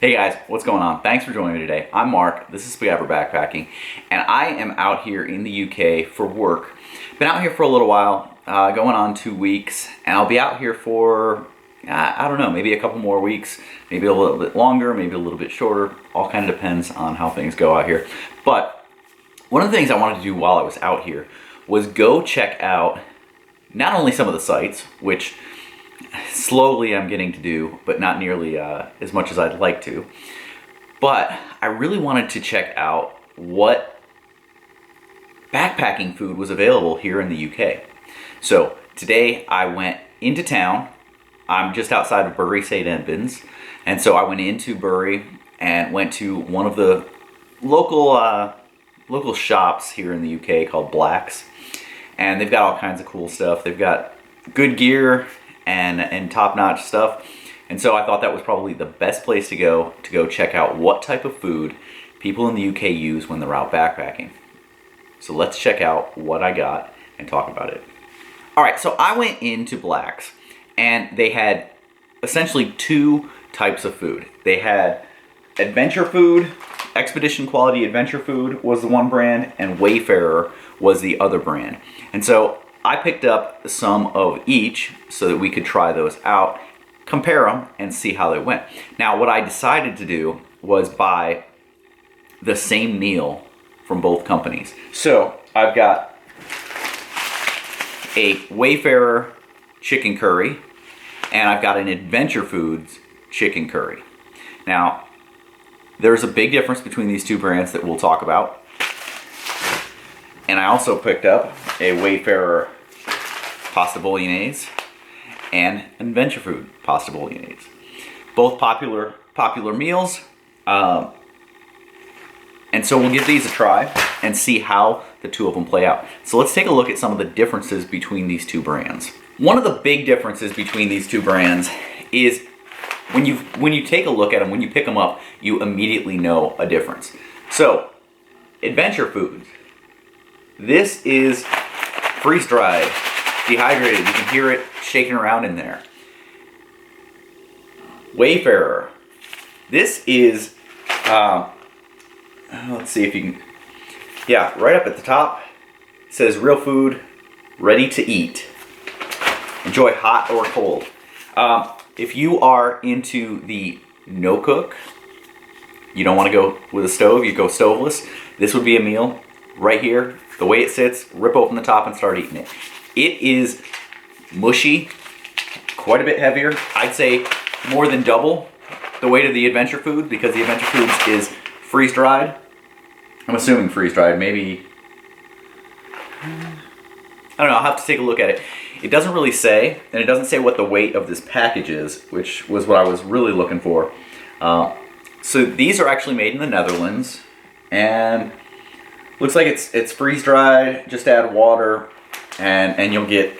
Hey guys, what's going on? Thanks for joining me today. I'm Mark, this is Spiguyver Backpacking, and I am out here in the UK for work. Been out here for a little while, going on 2 weeks, and I'll be out here for, I don't know, maybe a couple more weeks, maybe a little bit longer, maybe a little bit shorter. All kind of depends on how things go out here. But one of the things I wanted to do while I was out here was go check out not only some of the sites, which slowly I'm getting to do, but not nearly as much as I'd like to. But I really wanted to check out what backpacking food was available here in the UK. So today I went into town. I'm just outside of Bury St. Edmunds, and so I went into Bury and went to one of the local shops here in the UK called Black's, and they've got all kinds of cool stuff. They've got good gear and top-notch stuff, and so I thought that was probably the best place to go check out what type of food people in the UK use when they're out backpacking. So let's check out what I got and talk about it. Alright, so I went into Black's and they had essentially two types of food. They had adventure food, expedition quality adventure food was the one brand, and Wayfarer was the other brand. And so I picked up some of each so that we could try those out, compare them, and see how they went. Now, what I decided to do was buy the same meal from both companies. So I've got a Wayfarer chicken curry, and I've got an Adventure Foods chicken curry. Now, there's a big difference between these two brands that we'll talk about. And I also picked up a Wayfarer pasta bolognese and Adventure Food pasta bolognese. Both popular meals. And so we'll give these a try and see how the two of them play out. So let's take a look at some of the differences between these two brands. One of the big differences between these two brands is when you take a look at them, when you pick them up, you immediately know a difference. So, Adventure Foods. This is freeze-dried, dehydrated. You can hear it shaking around in there. Wayfarer. This is, let's see if you can, yeah, right up at the top, it says real food, ready to eat. Enjoy hot or cold. If you are into the no-cook, you don't want to go with a stove, you go stoveless, this would be a meal right here. The way it sits, rip open the top and start eating it. It is mushy, quite a bit heavier. I'd say more than double the weight of the Adventure Food, because the Adventure Foods is freeze-dried. I'm assuming freeze-dried, maybe, I don't know, I'll have to take a look at it. It doesn't really say, and it doesn't say what the weight of this package is, which was what I was really looking for. So these are actually made in the Netherlands, and looks like it's freeze-dried. Just add water, and you'll get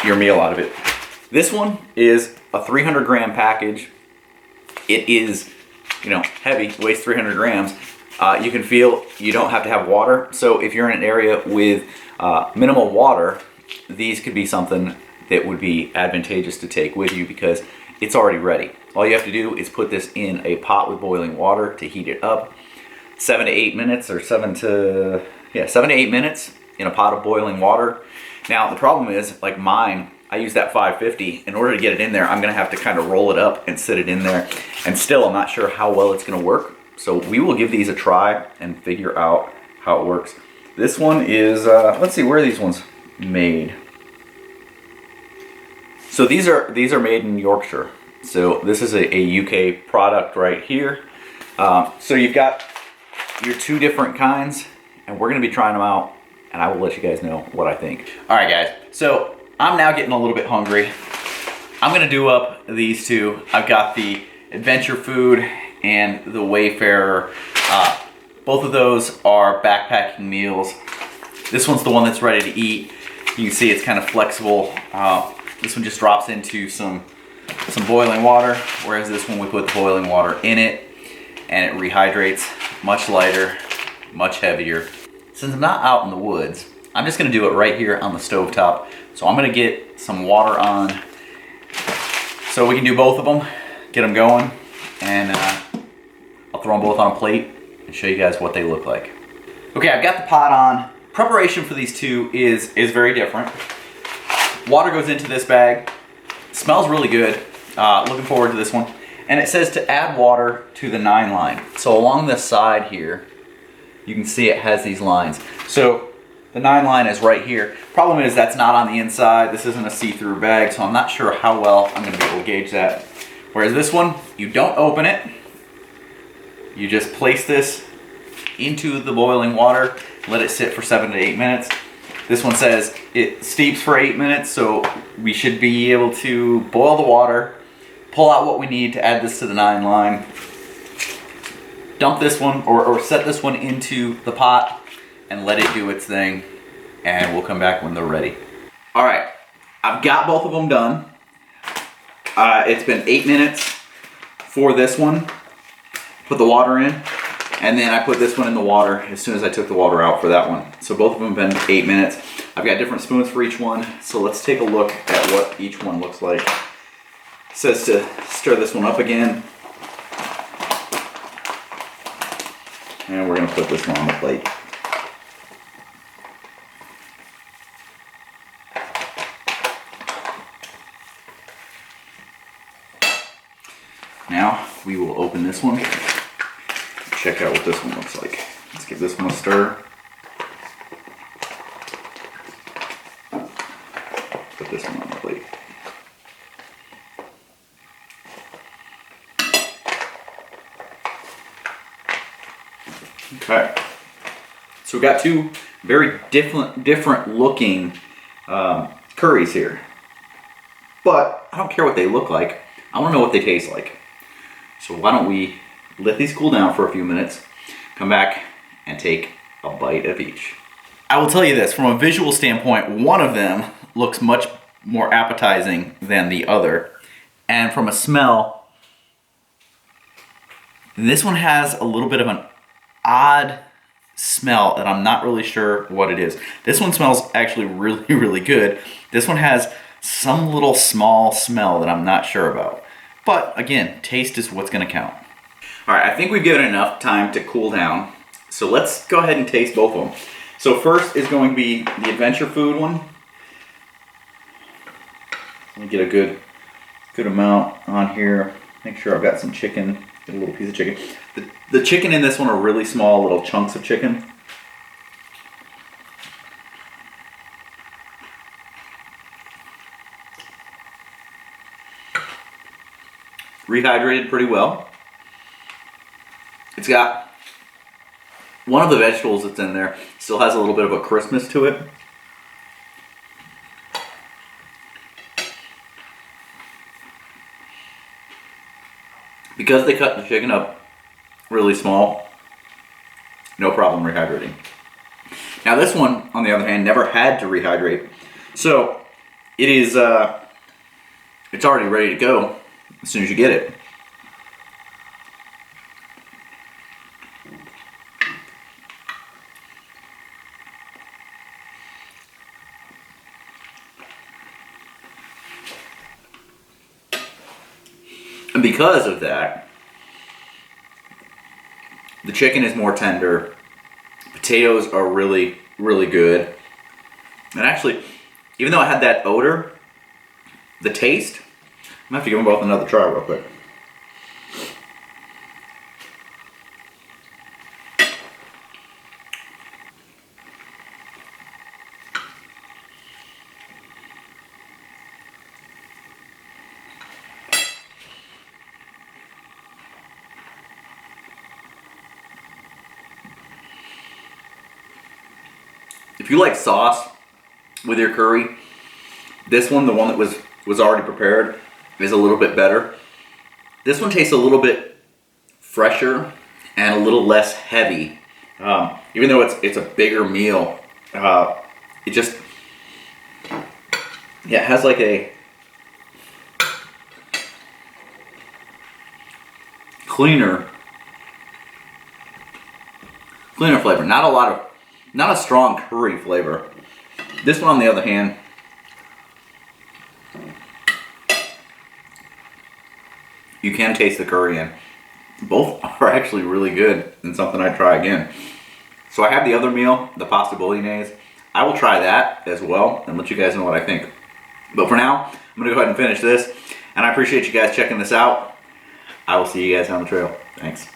your meal out of it. This one is a 300-gram package. It is, heavy, weighs 300 grams. You can feel you don't have to have water. So if you're in an area with minimal water, these could be something that would be advantageous to take with you because it's already ready. All you have to do is put this in a pot with boiling water to heat it up. 7 to 8 minutes, or 7 to 8 minutes in a pot of boiling water. Now the problem is, like mine, I use that 550. In order to get it in there, I'm gonna have to kind of roll it up and sit it in there. And still, I'm not sure how well it's gonna work. So we will give these a try and figure out how it works. This one is, let's see, where are these ones made? So these are made in Yorkshire. So this is a UK product right here. So you've got your two different kinds, and we're gonna be trying them out, and I will let you guys know what I think. All right, guys, so I'm now getting a little bit hungry. I'm gonna do up these two. I've got the Adventure Food and the Wayfarer. Both of those are backpacking meals. This one's the one that's ready to eat. You can see it's kind of flexible. This one just drops into some boiling water, whereas this one we put the boiling water in it and it rehydrates. Much lighter, much heavier. Since I'm not out in the woods, I'm just gonna do it right here on the stovetop. So I'm gonna get some water on so we can do both of them, get them going, and throw them both on a plate and show you guys what they look like. Okay, I've got the pot on. Preparation for these two is very different. Water goes into this bag. Smells really good. Looking forward to this one. And it says to add water to the 9 line. So along this side here, you can see it has these lines. So the 9 line is right here. Problem is that's not on the inside. This isn't a see-through bag, so I'm not sure how well I'm gonna be able to gauge that. Whereas this one, you don't open it. You just place this into the boiling water, let it sit for 7 to 8 minutes. This one says it steeps for 8 minutes, so we should be able to boil the water, pull out what we need to add this to the 9 line, dump this one or set this one into the pot and let it do its thing, and we'll come back when they're ready. All right, I've got both of them done. It's been 8 minutes for this one. Put the water in, and then I put this one in the water as soon as I took the water out for that one. So both of them have been 8 minutes. I've got different spoons for each one, so let's take a look at what each one looks like. It says to stir this one up again. And we're gonna put this one on the plate. Now we will open this one. Check out what this one looks like. Let's give this one a stir. Put this one on the plate. Okay. So we've got two very different looking curries here. But I don't care what they look like. I want to know what they taste like. So why don't we let these cool down for a few minutes, come back and take a bite of each. I will tell you this, from a visual standpoint, one of them looks much more appetizing than the other. And from a smell, this one has a little bit of an odd smell that I'm not really sure what it is. This one smells actually really, really good. This one has some little small smell that I'm not sure about. But again, taste is what's gonna count. All right, I think we've given enough time to cool down. So let's go ahead and taste both of them. So first is going to be the adventure food one. Let me get a good amount on here. Make sure I've got some chicken, get a little piece of chicken. The chicken in this one are really small little chunks of chicken. Rehydrated pretty well. It's got one of the vegetables that's in there still has a little bit of a crispness to it. Because they cut the chicken up really small, no problem rehydrating. Now this one, on the other hand, never had to rehydrate. So it is, it's already ready to go as soon as you get it. And because of that, the chicken is more tender. Potatoes are really, really good. And actually, even though I had that odor, the taste, I'm gonna have to give them both another try real quick. If you like sauce with your curry, this one, the one that was already prepared, is a little bit better. This one tastes a little bit fresher and a little less heavy. Even though it's a bigger meal, it just, yeah, it has like a cleaner flavor. Not a strong curry flavor. This one, on the other hand, you can taste the curry in. both are actually really good and something I'd try again. So I have the other meal, the pasta bolognese. I will try that as well and let you guys know what I think. But for now, I'm gonna go ahead and finish this. And I appreciate you guys checking this out. I will see you guys on the trail. Thanks.